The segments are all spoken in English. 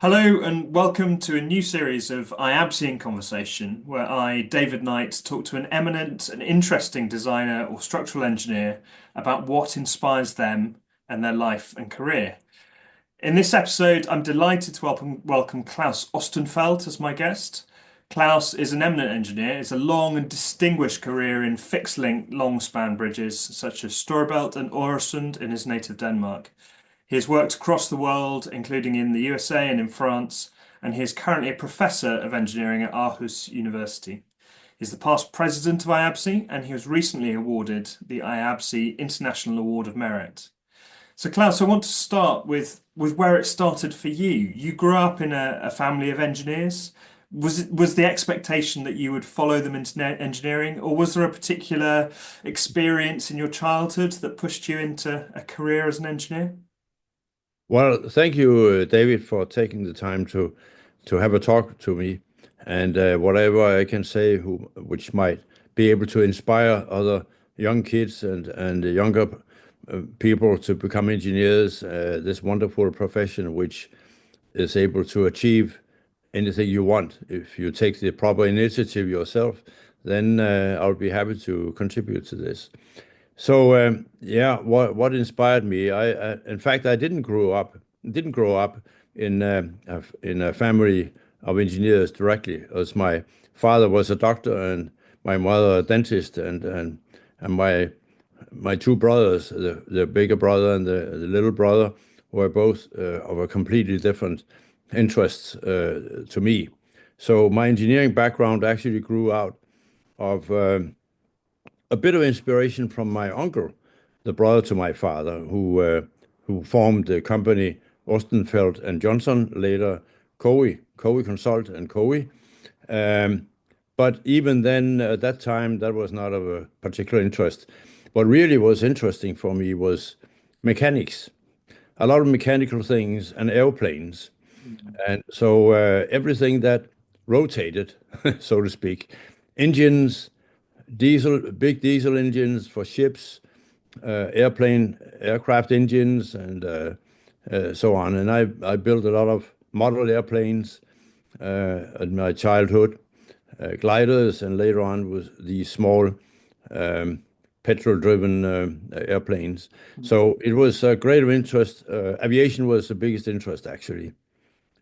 Hello and welcome to a new series of IABSE in Conversation, where I, David Knight, talk to an eminent and interesting designer or structural engineer about what inspires them and their life and career. In this episode, I'm delighted to welcome Klaus Ostenfeld as my guest. Klaus is an eminent engineer. Has a long and distinguished career in fixed-link long-span bridges such as StoreBaelt and Oresund in his native Denmark. He has worked across the world, including in the USA and in France, and he is currently a professor of engineering at Aarhus University. He's the past president of IABSE, and he was recently awarded the IABSE International Award of Merit. So, Klaus, I want to start with where it started for you. You grew up in a family of engineers. Was the expectation that you would follow them into engineering, or was there a particular experience in your childhood that pushed you into a career as an engineer? Well, thank you, David, for taking the time to have a talk to me, and whatever I can say, which might be able to inspire other young kids and younger people to become engineers. This wonderful profession, which is able to achieve anything you want if you take the proper initiative yourself. Then I'll be happy to contribute to this. So yeah, what inspired me? In fact, I didn't grow up in a family of engineers directly, as my father was a doctor and my mother a dentist, and my two brothers, the bigger brother and the little brother, were both of a completely different interests to me. So my engineering background actually grew out of a bit of inspiration from my uncle, the brother to my father, who formed the company Ostenfeld and Johnson, later Cowie Consult and Cowie. Um, but even then, at that time, that was not of a particular interest. What really was interesting for me was mechanics, a lot of mechanical things and airplanes. And so everything that rotated, so to speak, engines, big diesel engines for ships, aircraft engines, and so on. And I built a lot of model airplanes in my childhood, gliders, and later on was these small petrol-driven airplanes. So it was a great of interest. Aviation was the biggest interest, actually.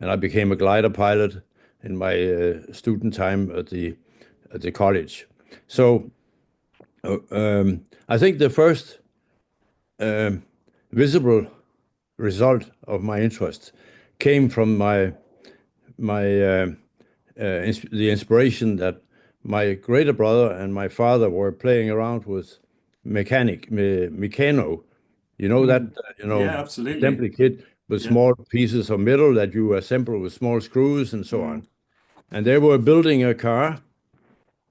And I became a glider pilot in my student time at the college. So I think the first um, visible result of my interest came from the inspiration that my greater brother and my father were playing around with mechano. You know that Mm. Yeah, absolutely. assembly kit with Yeah. small pieces of metal that you assemble with small screws and so Mm. on. And they were building a car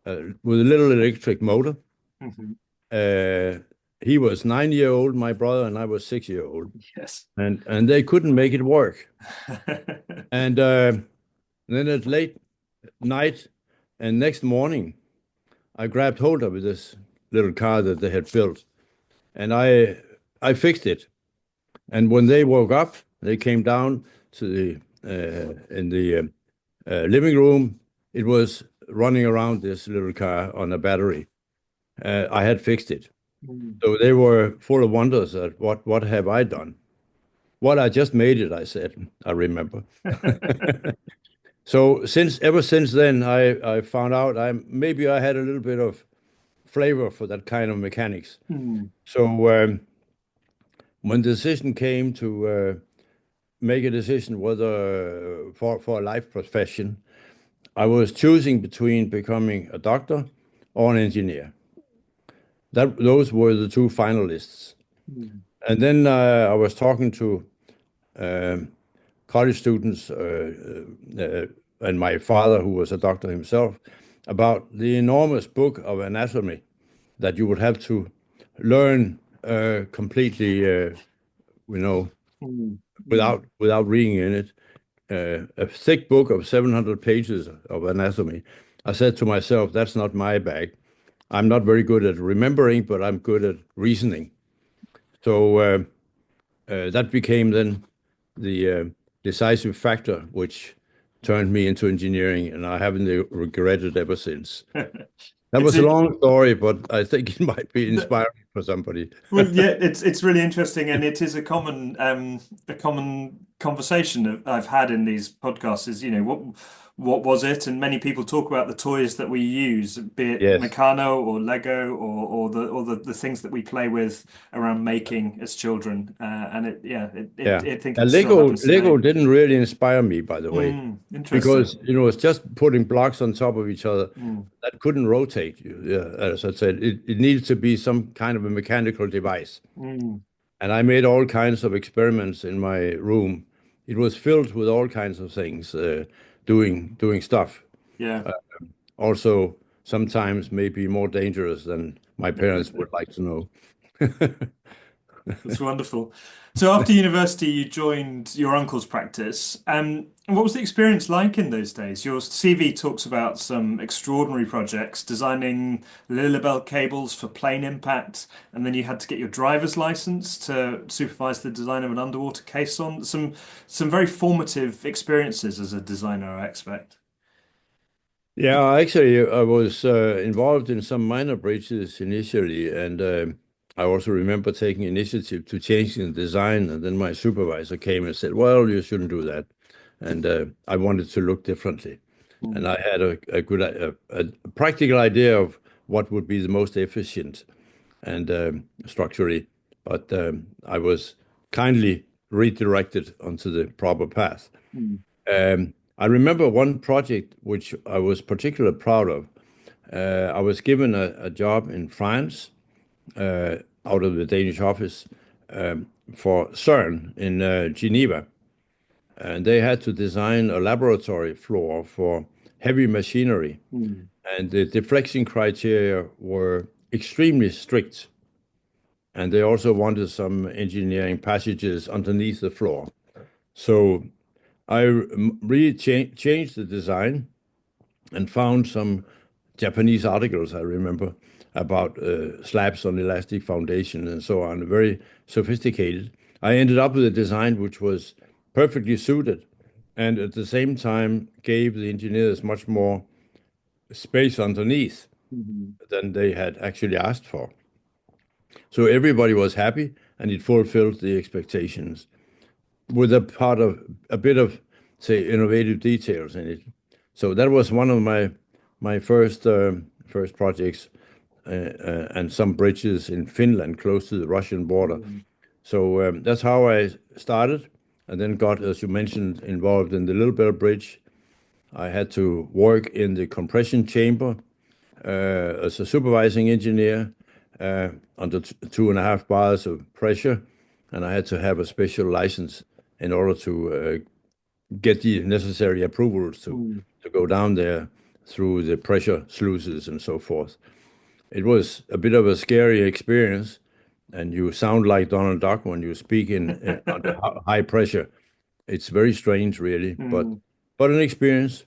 with a little electric motor. Mhm. Uh, he was 9 year old, my brother, and I was 6 year old, Yes. and they couldn't make it work. And then at late night and next morning, I grabbed hold of this little car that they had built, and I fixed it. And when they woke up, they came down to the in the living room. It was running around this little car on a battery. I had fixed it. Mm. So they were full of wonders at what have I done? Well, I just made it, I said. I remember. So ever since then, I found out maybe I had a little bit of flavor for that kind of mechanics. Mm. So when the decision came to make a decision whether for a life profession, I was choosing between becoming a doctor or an engineer. Those were the two finalists. Mm. And then I was talking to um, college students and my father, who was a doctor himself, about the enormous book of anatomy that you would have to learn completely, you know, Mm. Mm. without reading in it. A thick book of 700 pages of anatomy. I said to myself, that's not my bag. I'm not very good at remembering, but I'm good at reasoning. So that became then the decisive factor which turned me into engineering, and I haven't regretted ever since. That It's was a a long story, but I think it might be inspiring for somebody. Well, yeah, it's really interesting, and it is a common conversation that I've had in these podcasts. Is what was it? And many people talk about the toys that we use, be it Yes. Meccano or Lego or the things that we play with around making as children. And Yeah. I think And it still happens Lego today. didn't really inspire me, by the way, Interesting. because it's just putting blocks on top of each other Mm, that couldn't rotate. Yeah, as I said, it needed to be some kind of a mechanical device. mm, And I made all kinds of experiments in my room. It was filled with all kinds of things, doing stuff. yeah. Also, sometimes maybe more dangerous than my parents would like to know. That's wonderful. So after university, you joined your uncle's practice. And what was the experience like in those days? Your CV talks about some extraordinary projects, designing Lilibel cables for plane impact, and then you had to get your driver's license to supervise the design of an underwater caisson. Some very formative experiences as a designer, I expect. Yeah, actually, I was involved in some minor breaches initially, and I also remember taking initiative to change the design. And then my supervisor came and said, "Well, you shouldn't do that." And I wanted to look differently, and Mm, I had a good, a practical idea of what would be the most efficient and structurally, but I was kindly redirected onto the proper path. mm, I remember one project which I was particularly proud of. I was given a job in France out of the Danish office for CERN in Geneva, and they had to design a laboratory floor for heavy machinery, mm, and the deflection criteria were extremely strict, and they also wanted some engineering passages underneath the floor. So I really changed the design and found some Japanese articles, I remember, about slabs on elastic foundation and so on, very sophisticated. I ended up with a design which was perfectly suited and at the same time gave the engineers much more space underneath mm, than they had actually asked for. So everybody was happy and it fulfilled the expectations with a bit of, say, innovative details in it. So that was one of my first projects, and some bridges in Finland close to the Russian border. mm, So that's how I started, and then got, as you mentioned, involved in the Little Bell Bridge. I had to work in the compression chamber as a supervising engineer under 2.5 bars of pressure, and I had to have a special license in order to get the necessary approvals mm. to go down there through the pressure sluices and so forth. It was a bit of a scary experience, and you sound like Donald Duck when you speak in under high pressure. It's very strange, really, Mm, but an experience.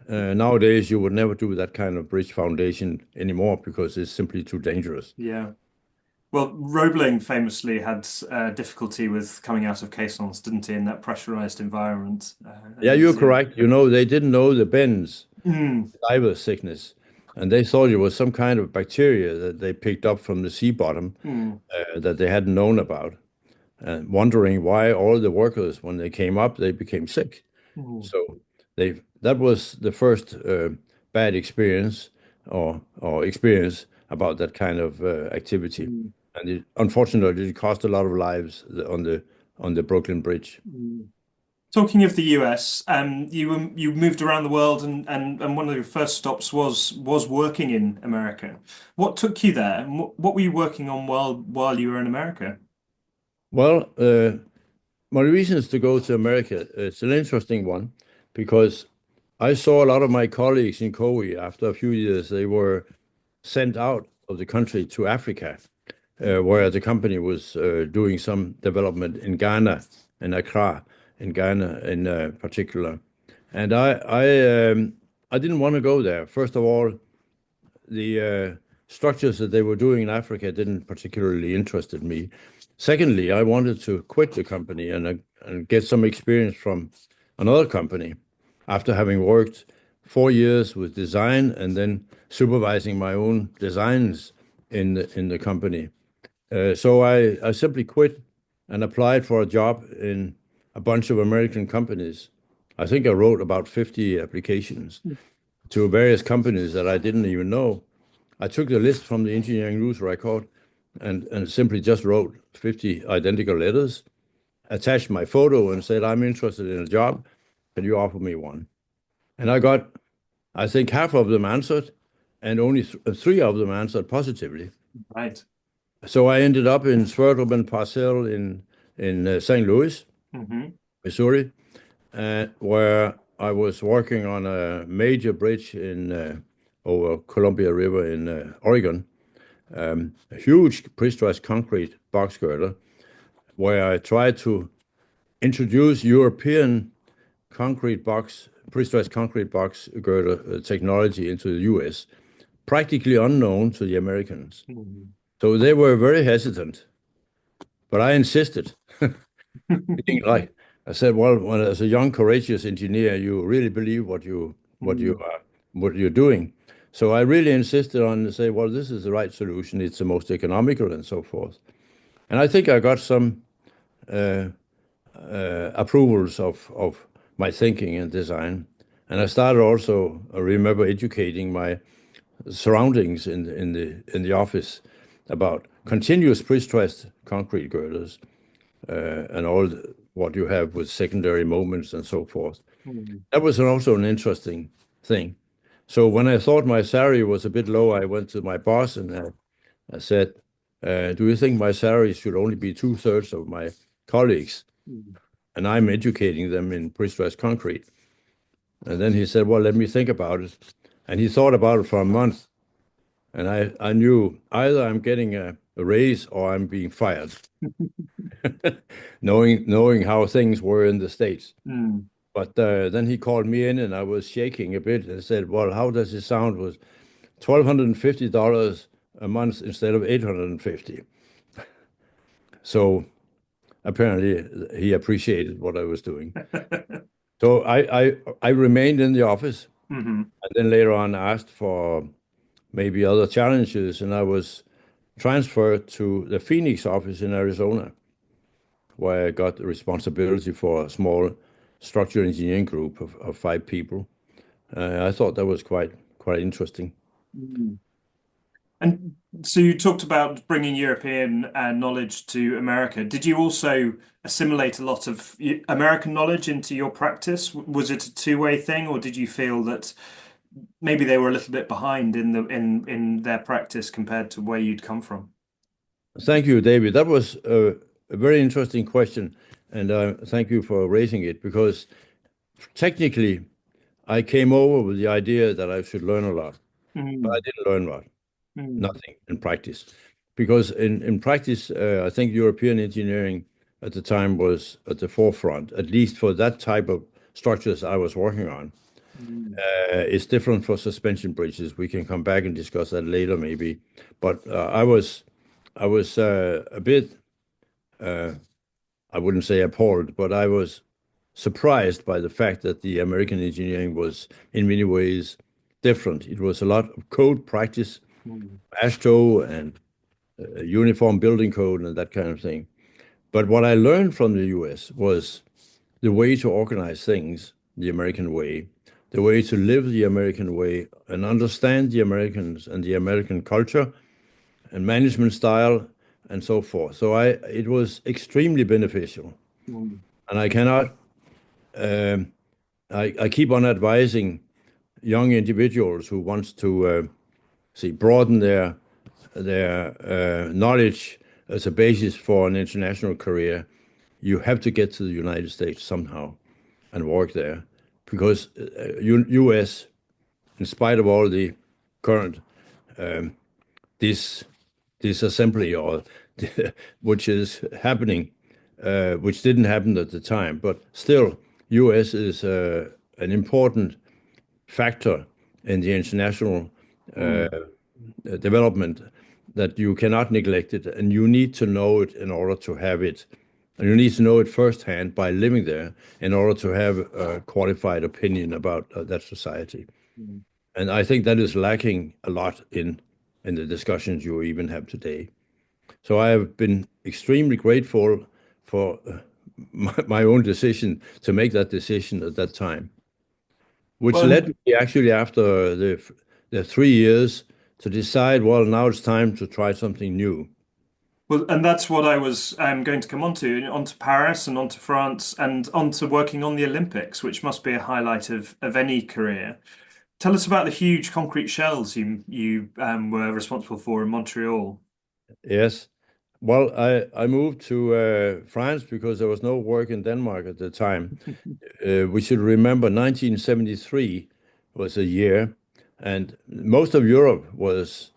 Nowadays, you would never do that kind of bridge foundation anymore because it's simply too dangerous. yeah. Well, Roebling famously had difficulty with coming out of caissons, didn't he, in that pressurized environment? Yeah, And you're yeah. correct. They didn't know the bends, Mm, diver sickness, and they thought it was some kind of bacteria that they picked up from the sea bottom mm, that they hadn't known about, and wondering why all the workers, when they came up, they became sick. mm, So that was the first bad experience or experience about that kind of activity, mm, and unfortunately it cost a lot of lives on the Brooklyn Bridge. mm. Talking of the US, you moved around the world, and one of your first stops was working in America. What took you there? And what were you working on while you were in America? Well, my reasons to go to America, it's an interesting one because I saw a lot of my colleagues in Kobe after a few years, they were sent out of the country to Africa, where the company was doing some development in Ghana and Accra, in Ghana in particular. And I didn't want to go there. First of all, the structures that they were doing in Africa didn't particularly interested me. Secondly, I wanted to quit the company and get some experience from another company after having worked 4 years with design and then supervising my own designs in the company. So I simply quit and applied for a job in a bunch of American companies. I think I wrote about 50 applications to various companies that I didn't even know. I took the list from the engineering news record and simply just wrote 50 identical letters, attached my photo and said, I'm interested in a job. Can you offer me one? And I got, I think half of them answered, and only three of them answered positively. Right. So I ended up in StoreBaelt Parcel in St. Louis, Hmm. Missouri, where I was working on a major bridge in over Columbia River in Oregon, a huge pre-stressed concrete box girder, where I tried to introduce European concrete box, pre-stressed concrete box girder technology into the U.S., practically unknown to the Americans. Hmm. So they were very hesitant, but I insisted. Like I said, well, when as a young, courageous engineer, you really believe what you Mm. are what you're doing. So I really insisted on say, well, this is the right solution. It's the most economical and so forth. And I think I got some uh, approvals of my thinking and design. And I started also, I remember educating my surroundings in the office about continuous pre-stressed concrete girders and all what you have with secondary moments and so forth. Mm. That was also an interesting thing. So when I thought my salary was a bit low, I went to my boss and I said, do you think my salary should only be two-thirds of my colleagues? Mm. And I'm educating them in pre-stressed concrete. And then he said, well, let me think about it. And he thought about it for a month. And I knew either I'm getting a raise or I'm being fired, knowing how things were in the States. Mm. But then he called me in and I was shaking a bit and said, well, how does it sound with $1,250 a month instead of 850? So apparently he appreciated what I was doing. So I remained in the office Hmm. and then later on asked for maybe other challenges. And I was transferred to the Phoenix office in Arizona, where I got the responsibility for a small structural engineering group of 5 people. I thought that was quite interesting. Mm. And so you talked about bringing European knowledge to America. Did you also assimilate a lot of American knowledge into your practice? Was it a two-way thing, or did you feel that maybe they were a little bit behind in their practice compared to where you'd come from? Thank you, David. That was a very interesting question, and thank you for raising it because technically I came over with the idea that I should learn a lot, but I Mm. didn't learn a lot, Mm. nothing in practice. Because in practice, I think European engineering at the time was at the forefront, at least for that type of structures I was working on. Mm. It's different for suspension bridges. We can come back and discuss that later, maybe. But I was a bit, I wouldn't say appalled, but I was surprised by the fact that the American engineering was in many ways different. It was a lot of code practice, Mm. ASHTO and uniform building code and that kind of thing. But what I learned from the US was the way to organize things the American way, the way to live the American way and understand the Americans and the American culture and management style and so forth. So it was extremely beneficial. Mm. And I cannot, um, I keep on advising young individuals who wants to broaden their knowledge as a basis for an international career. You have to get to the United States somehow and work there because U.S., in spite of all the current dis disassembly or which is happening, which didn't happen at the time, but still, U.S. is an important factor in the international uh, Mm. development that you cannot neglect it, and you need to know it in order to have it. And you need to know it firsthand by living there in order to have a qualified opinion about that society. Mm. And I think that is lacking a lot in the discussions you even have today. So I have been extremely grateful for my own decision to make that decision at that time, which led Well, me actually after the 3 years to decide, well, now it's time to try something new. and that's what I was going to come onto Paris and onto France and onto working on the Olympics, which must be a highlight of any career. Tell us about the huge concrete shells you were responsible for in Montreal. Yes. Well, I moved to France because there was no work in Denmark at the time. We should remember 1973 was a year, and most of Europe was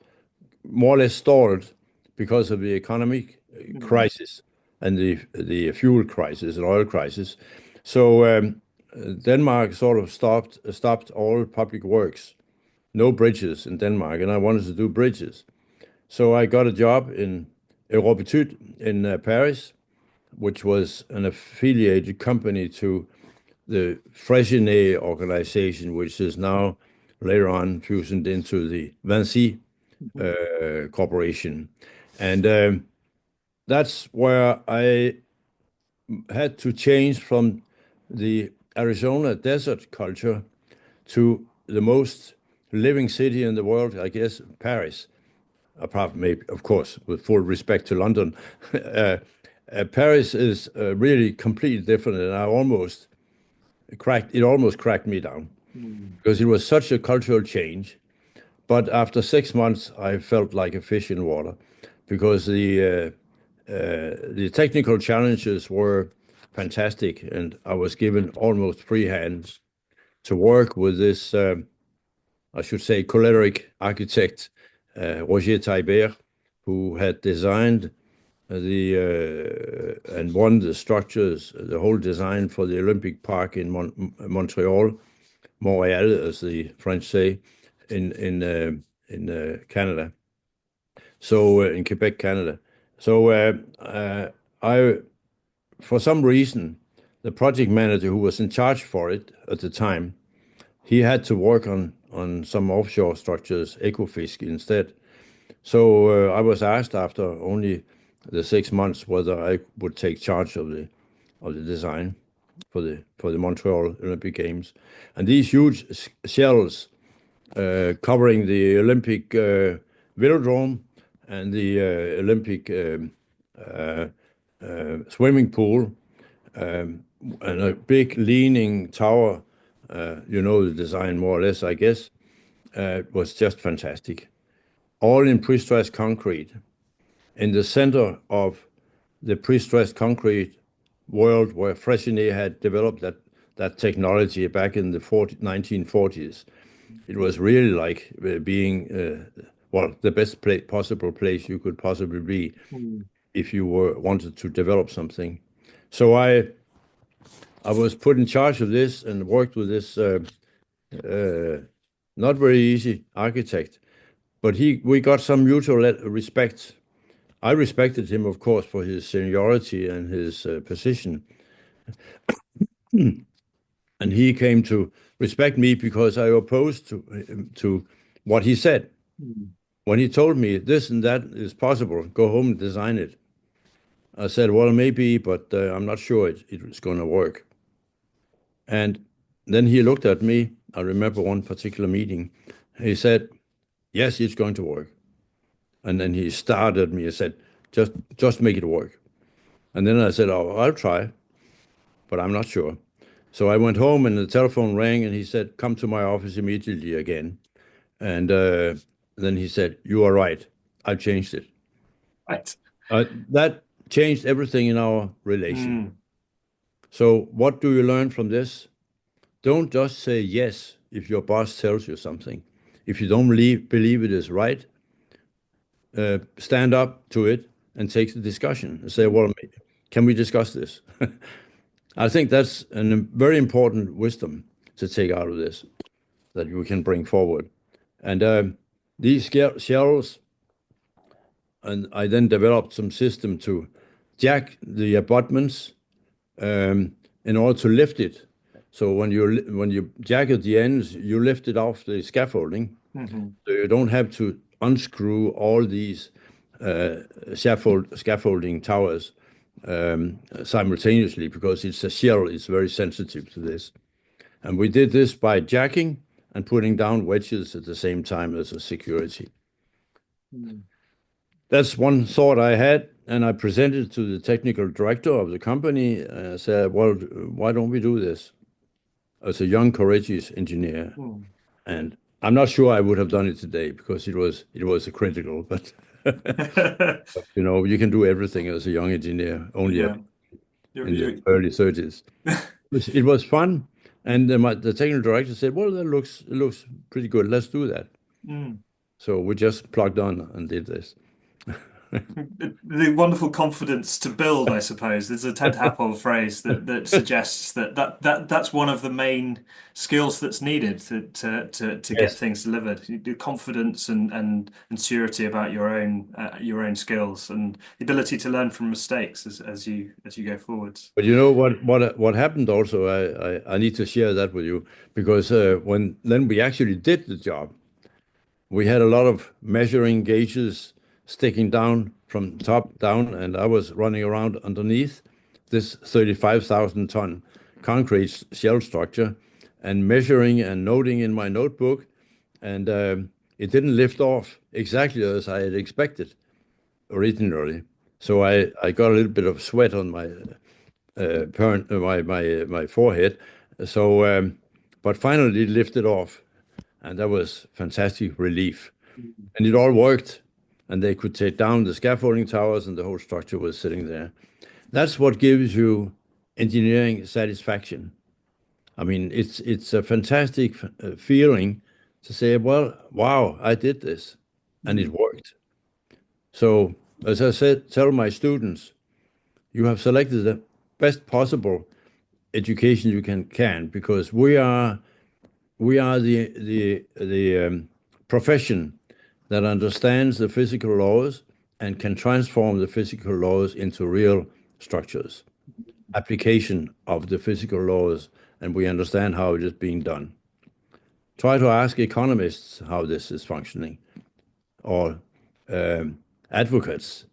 more or less stalled because of the economic Mm. crisis and the fuel crisis and oil crisis. So Denmark sort of stopped all public works, no bridges in Denmark, and I wanted to do bridges. So I got a job in Europe in Paris, which was an affiliated company to the Freycinet organization, which is now later on fusioned into the Vinci corporation. And that's where I had to change from the Arizona desert culture to the most living city in the world, I guess, Paris. Apart from maybe, of course, with full respect to London, Paris is really completely different, and it almost cracked me down Mm. because it was such a cultural change. But after 6 months, I felt like a fish in water because the technical challenges were fantastic, and I was given almost free hands to work with this, I should say, choleric architect, Roger Taillibert, who had designed the and won the structures, the whole design for the Olympic Park in Montreal, Montréal, as the French say, in Canada. So in Quebec, Canada. So I, for some reason, the project manager who was in charge for it at the time, he had to work on some offshore structures, Ecofisk instead. So I was asked after only the 6 months whether I would take charge of the design for the Montreal Olympic Games, and these huge shells covering the Olympic Velodrome and the Olympic swimming pool, and a big leaning tower. You know the design more or less, I guess. Was just fantastic. All in pre-stressed concrete. In the center of the pre-stressed concrete world where Freycinet had developed that technology back in the 1940s. It was really like being, well, the best possible place you could possibly be Mm. if you wanted to develop something. So I was put in charge of this and worked with this uh, not very easy architect, but we got some mutual respect. I respected him, of course, for his seniority and his position, and he came to respect me because I opposed to what he said. Mm. When he told me this and that is possible, go home and design it. I said, well, maybe, but I'm not sure it's going to work. And then he looked at me. I remember one particular meeting. He said, yes, it's going to work. And then he stared at me and said, just make it work. And then I said, oh, I'll try, but I'm not sure. So I went home and the telephone rang and he said, come to my office immediately again. And then he said, you are right. I changed it. Right. That changed everything in our relation. Mm. So what do you learn from this? Don't just say yes if your boss tells you something. If you don't believe it is right, stand up to it and take the discussion and say, well, can we discuss this? I think that's a very important wisdom to take out of this that you can bring forward. And these shells, and I then developed some system to jack the abutments in order to lift it. So when you jack at the ends, you lift it off the scaffolding, Hmm. so you don't have to unscrew all these uh, scaffolding towers simultaneously because it's a shell. It's very sensitive to this. And we did this by jacking and putting down wedges at the same time as a security. That's one thought I had, and I presented to the technical director of the company. And I said, "Well, why don't we do this?" As a young, courageous engineer, Mm. and I'm not sure I would have done it today because it was a critical, but you can do everything as a young engineer, only Yeah. You're, in the you're, early 30s. It was fun, and the technical director said, "Well, it looks pretty good. Let's do that." Mm. So we just plugged on and did this. The wonderful confidence to build, I suppose. There's a Ted Happel phrase that suggests that's one of the main skills that's needed to get Yes. things delivered. You do confidence and surety about your own skills and the ability to learn from mistakes as you go forwards. But you know what happened also, I need to share that with you because when then we actually did the job, we had a lot of measuring gauges sticking down from top down, and I was running around underneath this 35,000 ton concrete shell structure and measuring and noting in my notebook, and it didn't lift off exactly as I had expected originally. So I got a little bit of sweat on my forehead. So, but finally it lifted off, and that was fantastic relief. And it all worked, and they could take down the scaffolding towers, and the whole structure was sitting there. That's what gives you engineering satisfaction. I mean, it's a fantastic feeling to say, well, wow, I did this, and it Mm. worked. So, as I said, tell my students, you have selected the best possible education you can because we are the profession that understands the physical laws and can transform the physical laws into real structures, application of the physical laws, and we understand how it is being done. Try to ask economists how this is functioning, or um, advocates,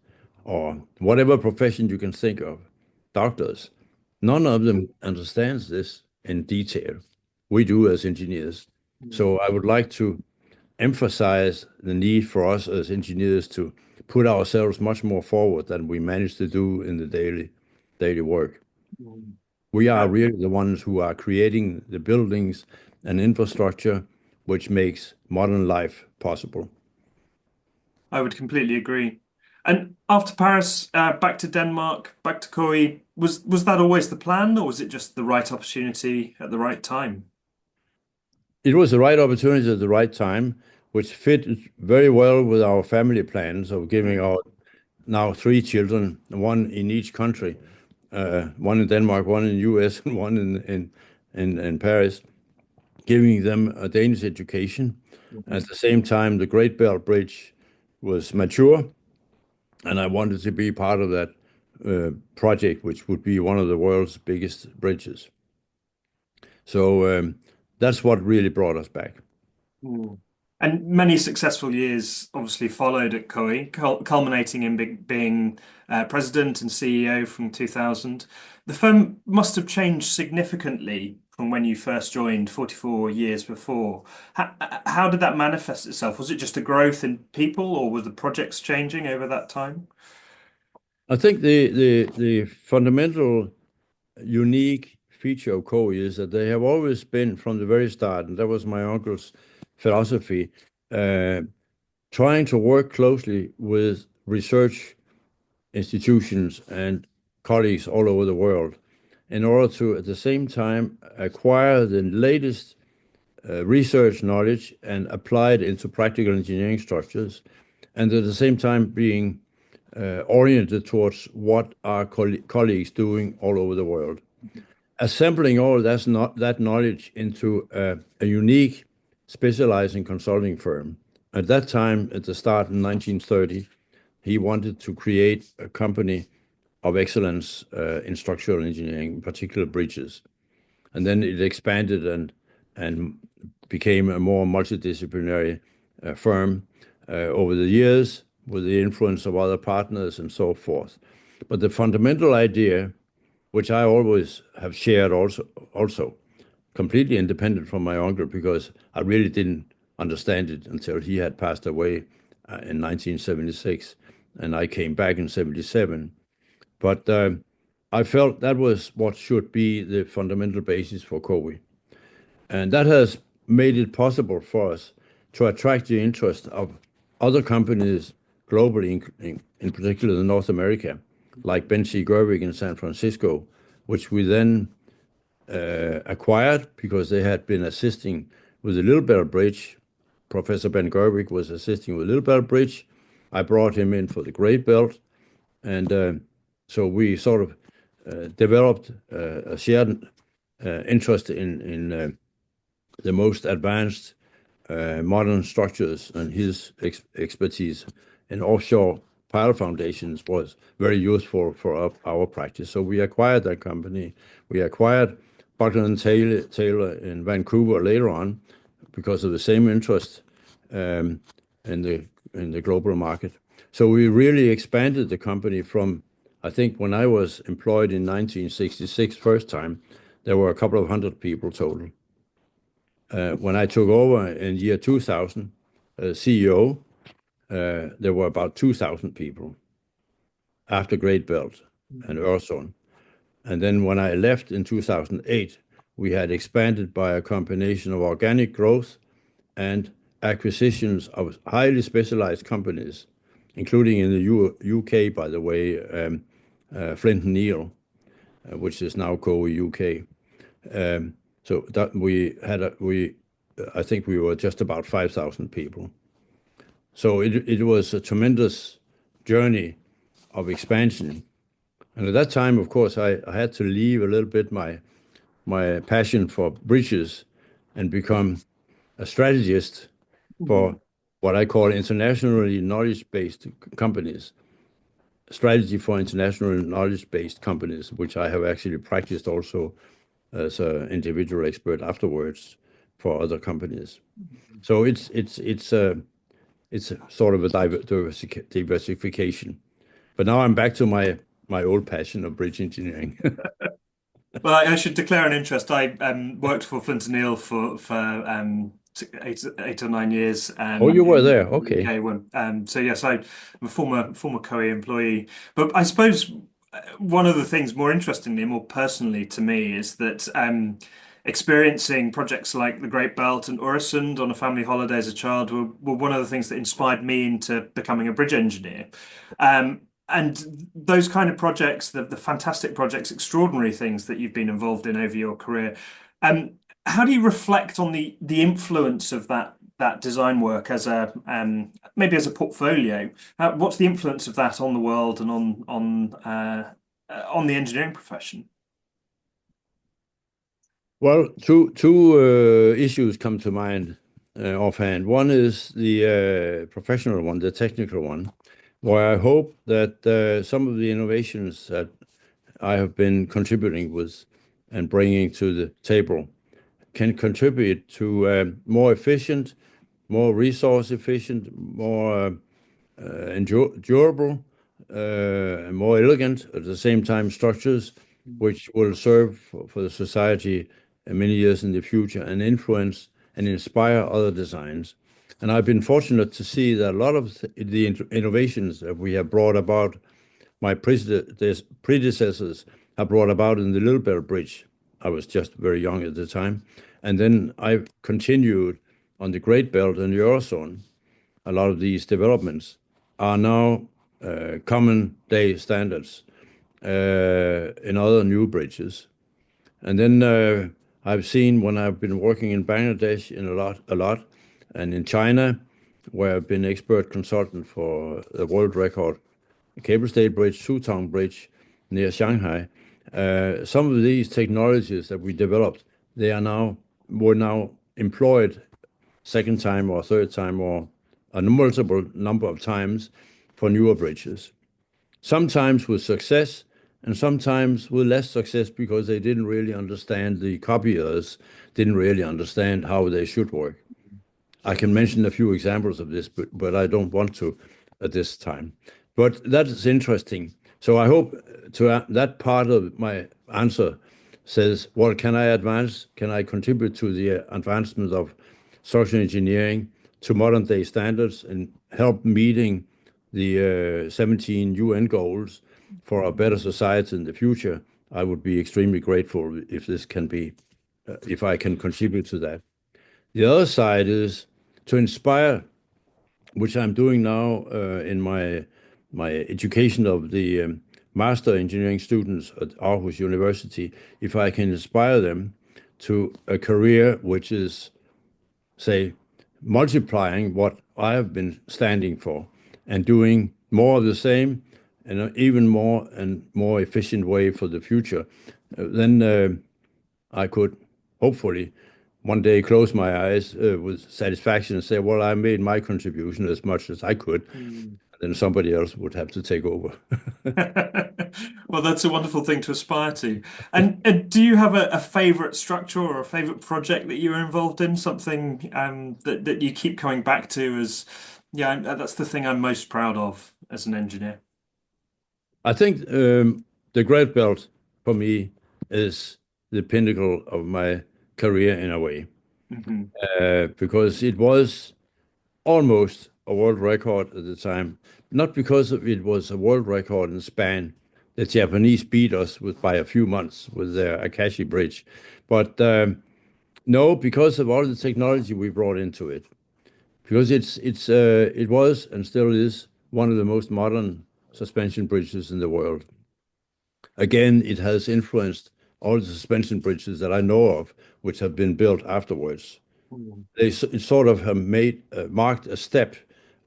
or whatever profession you can think of, doctors. None of them understands this in detail. We do as engineers. Mm. So I would like to emphasize the need for us as engineers to put ourselves much more forward than we manage to do in the daily work. Mm. We are I, really the ones who are creating the buildings and infrastructure which makes modern life possible. I would completely agree. And after Paris, back to Denmark, back to Koi, was that always the plan, or was it just the right opportunity at the right time? It was the right opportunity at the right time, which fit very well with our family plans of giving Mm. our now three children, one in each country, one in Denmark, one in the US, and one in Paris, giving them a Danish education. At Mhm. the same time, the Great Belt Bridge was mature, and I wanted to be part of that project, which would be one of the world's biggest bridges. So that's what really brought us back. Mm. And many successful years obviously followed at Koi, culminating in being president and CEO from 2000. The firm must have changed significantly from when you first joined 44 years before. How did that manifest itself? Was it just a growth in people, or were the projects changing over that time? I think the fundamental unique feature of Coe is that they have always been from the very start, and that was my uncle's philosophy, uh, trying to work closely with research institutions and colleagues all over the world in order to, at the same time, acquire the latest research knowledge and apply it into practical engineering structures, and at the same time being oriented towards what are colleagues doing all over the world. Assembling all that knowledge into a unique specializing consulting firm At that time, at the start in 1930, he wanted to create a company of excellence in structural engineering, in particular bridges. And then it expanded and became a more multidisciplinary firm over the years with the influence of other partners and so forth. But the fundamental idea, which I always have shared also completely independent from my uncle, because I really didn't understand it until he had passed away in 1976, and I came back in 77. But I felt that was what should be the fundamental basis for COWI. And that has made it possible for us to attract the interest of other companies globally, in particular in North America, like Ben C. Gerwig in San Francisco, which we then acquired because they had been assisting with the Little Bell Bridge. Professor Ben Gerwig was assisting with Little Bell Bridge. I brought him in for the Great Belt, and so we sort of developed a shared interest in the most advanced modern structures, and his expertise in offshore pile foundations was very useful for our practice. So we acquired that company. We acquired Buckland and Taylor in Vancouver later on because of the same interest in the global market. So we really expanded the company from, I think when I was employed in 1966 first time, there were a couple of hundred people total. When I took over in year 2000 as CEO, there were about 2,000 people after Great Belt and Oresund. And then when I left in 2008, we had expanded by a combination of organic growth and acquisitions of highly specialized companies, including in the UK, by the way, Flint and Neil, which is now COWI UK. So that I think we were just about 5,000 people. So it was a tremendous journey of expansion. And at that time, of course, I had to leave a little bit my passion for bridges and become a strategist for what I call internationally knowledge-based companies, strategy for international knowledge-based companies, which I have actually practiced also as an individual expert afterwards for other companies. So it's a sort of a diversification. But now I'm back to my old passion of bridge engineering. Well, I should declare an interest. I worked for Flint and Neil for 8 or 9 years Oh, you were in there. the Okay. UK. So yes, I'm a former COE employee. But I suppose one of the things more interestingly, more personally to me, is that experiencing projects like the Great Belt and Oresund on a family holiday as a child were one of the things that inspired me into becoming a bridge engineer. And those kind of projects, the fantastic projects, extraordinary things that you've been involved in over your career, how do you reflect on the influence of that design work as a maybe as a portfolio? What's the influence of that on the world and on the engineering profession? Well, two issues come to mind offhand. One is the professional one, the technical one, where I hope that some of the innovations that I have been contributing with and bringing to the table can contribute to more efficient, more resource efficient, more durable, and more elegant at the same time structures, which will serve for the society many years in the future and influence and inspire other designs. And I've been fortunate to see that a lot of the innovations that we have brought about, my predecessors have brought about in the Little Bell Bridge. I was just very young at the time. And then I've continued on the Great Belt and the Oresund. A lot of these developments are now common day standards in other new bridges. And then I've seen when I've been working in Bangladesh a lot, and in China, where I've been expert consultant for the world record cable stayed bridge, Sutong Bridge near Shanghai. Some of these technologies that we developed, were now employed second time or third time or a multiple number of times for newer bridges. Sometimes with success, and sometimes with less success because they didn't really understand, the copiers didn't really understand how they should work. I can mention a few examples of this, but I don't want to at this time. But that is interesting. So I hope to that part of my answer says, well, can I advance? Can I contribute to the advancement of structural engineering to modern day standards and help meeting the 17 UN goals for a better society in the future? I would be extremely grateful if this can be, if I can contribute to that. The other side is to inspire, which I'm doing now in my education of the master engineering students at Aarhus University, if I can inspire them to a career which is, say, multiplying what I have been standing for and doing more of the same in an even more and more efficient way for the future, then I could hopefully one day close my eyes with satisfaction and say, well, I made my contribution as much as I could. Mm. Then somebody else would have to take over. Well, that's a wonderful thing to aspire to. And do you have a favorite structure or a favorite project that you're involved in? Something that you keep coming back to as, yeah, that's the thing I'm most proud of as an engineer. I think the Great Belt for me is the pinnacle of my career in a way, Hmm. because it was almost a world record at the time. Not because of it was a world record in span. The Japanese beat us by a few months with their Akashi Bridge, but no, because of all the technology we brought into it. Because it was and still is one of the most modern suspension bridges in the world. Again, it has influenced all the suspension bridges that I know of, which have been built afterwards. It sort of have marked a step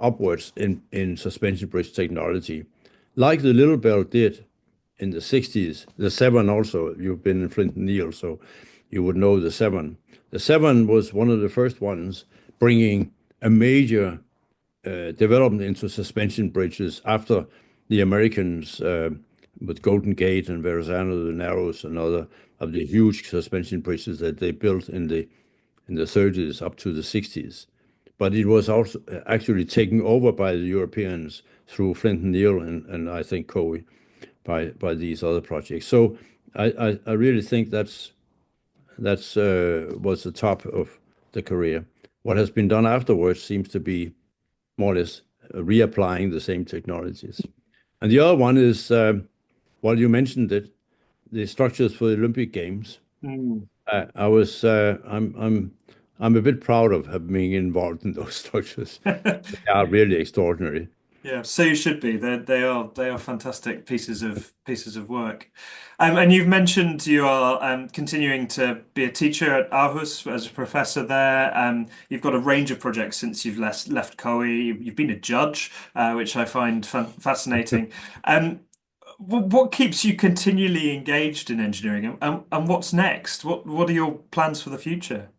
upwards in suspension bridge technology, like the Little Belt did in the 60s. The Severn also, you've been in Flint and Neil, so you would know the Severn. The Severn was one of the first ones bringing a major development into suspension bridges after the Americans with Golden Gate and Verrazano, the Narrows, and other of the huge suspension bridges that they built in the 30s up to the 60s. But it was also actually taken over by the Europeans through Flint and Neil and I think Coe by these other projects. So I really think that's was the top of the career. What has been done afterwards seems to be more or less reapplying the same technologies. And the other one is, well, you mentioned it, the structures for the Olympic Games. Mm. I'm a bit proud of having been involved in those structures. They are really extraordinary. Yeah, so you should be. They are fantastic pieces of work. And you've mentioned you are continuing to be a teacher at Aarhus as a professor there. You've got a range of projects since you've left Coe. You've been a judge, which I find fascinating. Um, what keeps you continually engaged in engineering, and what's next? What are your plans for the future?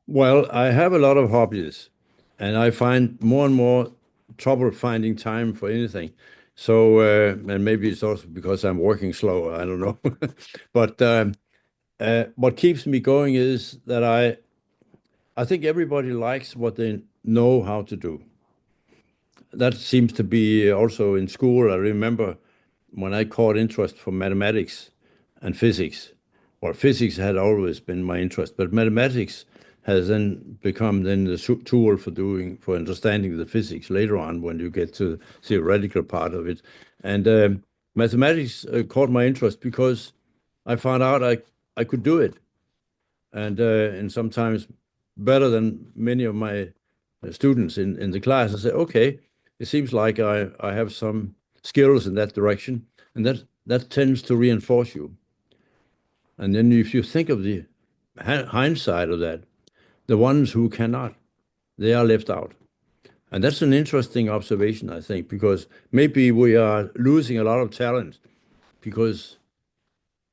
Well, I have a lot of hobbies, and I find more and more trouble finding time for anything. So, and maybe it's also because I'm working slower, I don't know. But what keeps me going is that I think everybody likes what they know how to do. That seems to be also in school. I remember when I caught interest for mathematics and physics. Well, physics had always been my interest, but mathematics has then become then the tool for understanding the physics later on when you get to the theoretical part of it. And mathematics caught my interest because I found out I could do it, and sometimes better than many of my students in the class. I say, okay, it seems like I have some skills in that direction, and that tends to reinforce you. And then if you think of the hindsight of that, the ones who cannot, they are left out. And that's an interesting observation, I think, because maybe we are losing a lot of talent because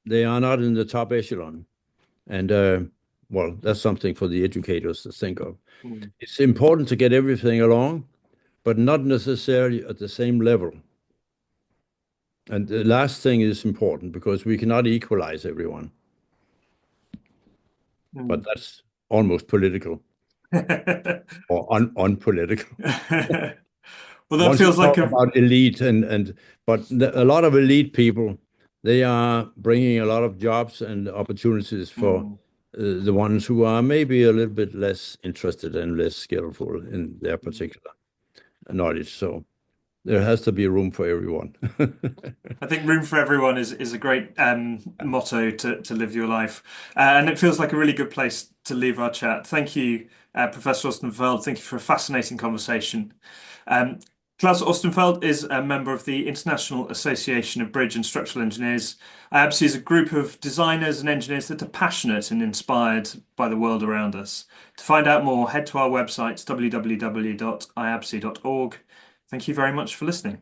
they are not in the top echelon. And well, that's something for the educators to think of. Mm. It's important to get everything along, but not necessarily at the same level. And the last thing is important because we cannot equalize everyone, but Mm. that's almost political or unpolitical. Well, that Once you feels like talk a. about elite a lot of elite people, they are bringing a lot of jobs and opportunities for Mm. the ones who are maybe a little bit less interested and less skillful in their particular knowledge. So there has to be room for everyone. I think room for everyone is a great motto to live your life. And it feels like a really good place to leave our chat. Thank you, Professor Ostenfeld. Thank you for a fascinating conversation. Um, Klaus Ostenfeld is a member of the International Association of Bridge and Structural Engineers. IABSE is a group of designers and engineers that are passionate and inspired by the world around us. To find out more, head to our website, www.iabse.org. Thank you very much for listening.